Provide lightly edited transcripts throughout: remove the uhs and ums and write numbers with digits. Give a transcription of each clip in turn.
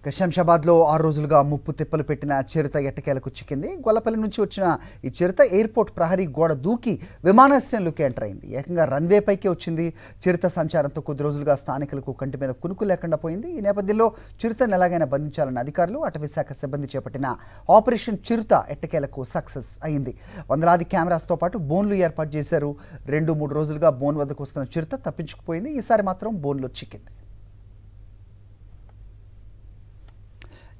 శంషాబాద్లో 6 రోజులుగా ముప్పు తిప్పలు పెట్టిన చిరుత ఎట్టకేలకు చిక్కింది. గొల్లపల్లి నుంచి వచ్చిన ఈ చిరుత ఎయిర్పోర్ట్ ప్రహరీ గోడ దూకి విమానాశ్రయంలోకి ఎంటర్ అయింది. ఏకంగా రన్వే పైకి వచ్చింది. చిరుత సంచారంతో కొద్ది రోజులుగా స్థానికులకు కంటి మీద కునుకు లేకుండా పోయింది. ఈ నేపథ్యంలో చిరుతను ఎలాగైనా బంధించాలన్న అధికారులు, అటవీ శాఖ సిబ్బంది చేపట్టిన ఆపరేషన్ చిరుత ఎట్టకేలకు సక్సెస్ అయింది. వందలాది కెమెరాస్తో పాటు బోన్లు ఏర్పాటు చేశారు. 2-3 రోజులుగా బోన్ వద్దకు వస్తున్న చిరుత తప్పించుకుపోయింది. ఈసారి మాత్రం బోన్లో చిక్కింది.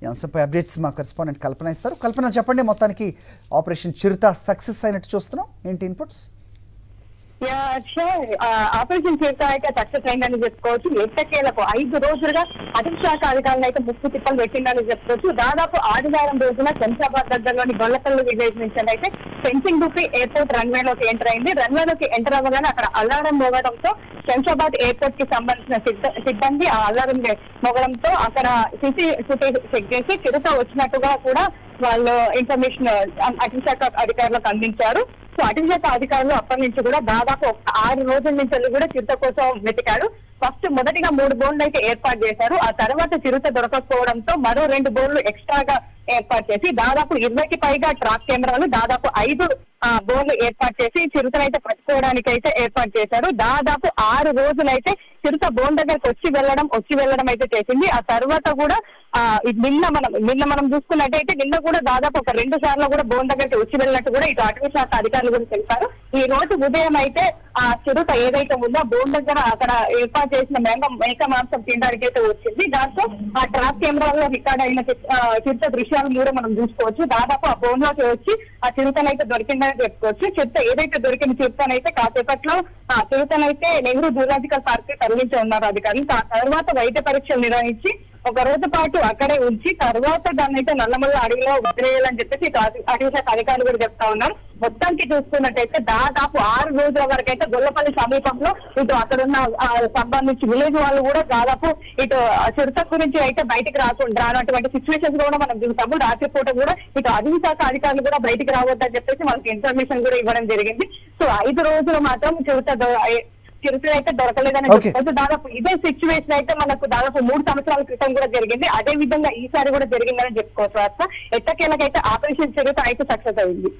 ఈ అంశంపై అప్డేట్స్ మా కరెస్పాండెంట్ కల్పన ఇస్తారు. కల్పన, చెప్పండి, మొత్తానికి ఆపరేషన్ చిరుత సక్సెస్ అయినట్టు చూస్తున్నాం, ఏంటి ఇన్పుట్స్? ఆపరేషన్ చిరుత అయితే సక్సెస్ అయిందని చెప్పుకోవచ్చు. ఎట్టకేలకు 5 రోజులుగా అటవీ శాఖ అధికారులు అయితే ముప్పు తిప్పలు పెట్టిందని చెప్పుకోవచ్చు. దాదాపు ఆదివారం రోజున శంషాబాద్ దగ్గరలోని గొల్లపల్లి విలేజ్ నుంచి అయితే ఫెన్సింగ్ దూకి ఎయిర్పోర్ట్ రన్వేలోకి ఎంటర్ అయింది. రన్వేలోకి ఎంటర్ అవ్వగానే అక్కడ అలారం మోగడంతో శంషాబాద్ ఎయిర్పోర్ట్ కి సంబంధించిన సిబ్బంది ఆ అలారం మోగడంతో అక్కడ సీసీ ఫుటేజ్ చెక్ చేసి చిరుత వచ్చినట్టుగా కూడా వాళ్ళు ఇన్ఫర్మేషన్ అటవీ శాఖ అధికారులకు అందించారు. సో అటవీ శాఖ అధికారులు అప్పటి నుంచి కూడా దాదాపు 6 రోజుల నుంచి కూడా చిరుత కోసం వెతికారు. మొదటిగా 3 బోన్లు అయితే ఏర్పాటు చేశారు. ఆ తర్వాత చిరుత దొరకకపోవడంతో మరో 2 బోన్లు ఎక్స్ట్రాగా ఏర్పాటు చేసి దాదాపు 20కి పైగా ట్రాక్ కెమెరాలు, దాదాపు 5 బోన్లు ఏర్పాటు చేసి చిరుతనైతే పట్టుకోవడానికి అయితే ఏర్పాటు చేశారు. దాదాపు 6 రోజులైతే చిరుత బోన్ దగ్గరకు వచ్చి వెళ్ళడం అయితే చేసింది. ఆ తర్వాత కూడా నిన్న మనం చూసుకున్నట్టయితే నిన్న కూడా దాదాపు ఒక 2 సార్లు కూడా బోన్ దగ్గరికి వచ్చి వెళ్ళినట్టు కూడా ఇటు అటవీ శాఖ అధికారులు కూడా తెలిపారు. ఈ రోజు ఉదయం అయితే ఆ చిరుత ఏదైతే ఉందో బోన్ దగ్గర అక్కడ ఏర్పాటు చేసిన మేక మాంసం తినడానికి అయితే వచ్చింది. దాంతో ఆ ట్రాక్ కెమెరాలో రికార్డ్ అయిన చిరుత దృశ్యాలను కూడా మనం చూసుకోవచ్చు. దాదాపు ఆ బోన్ లోకి వచ్చి ఆ చిరుతనైతే దొరికిందని చెప్పుకోవచ్చు. ఏదైతే దొరికిన చిరుతనైతే కాసేపట్లో ఆ చిరుతనైతే నెహ్రూ జూలాజికల్ పార్క్ కి తరలించి ఉన్నారు అధికారులు. ఆ తర్వాత వైద్య పరీక్షలు నిర్వహించి 1 రోజు పాటు అక్కడే ఉంచి తర్వాత దాన్ని అయితే నల్లమల్ల అడవిలో వదిలేయాలని చెప్పేసి అటవీ శాఖ అధికారులు కూడా చెప్తా ఉన్నారు. మొత్తానికి చూసుకున్నట్టయితే దాదాపు 6 రోజుల వరకు అయితే గొల్లపల్లి సమీపంలో ఇటు అక్కడున్న సంబంధించి విలేజ్ వాళ్ళు కూడా దాదాపు ఇటు చిరుత గురించి అయితే బయటికి రానటువంటి సిచ్యువేషన్స్ కూడా మనం చూస్తాము. రాత్రిపూట కూడా ఇటు అటవీ శాఖ అధికారులు కూడా బయటికి రావద్దని చెప్పేసి మనకి ఇన్ఫర్మేషన్ కూడా ఇవ్వడం జరిగింది. సో 5 రోజులు మాత్రం చిరుత అయితే దొరకలేదని చెప్పుకోవచ్చు. దాదాపు ఇదే సిచ్యువేషన్ అయితే మనకు దాదాపు 3 సంవత్సరాల క్రితం కూడా జరిగింది. అదే విధంగా ఈసారి కూడా జరిగిందని చెప్పుకోవచ్చు. ఎట్టకేలకైతే ఆపరేషన్ చిరుత అయితే సక్సెస్ అయింది.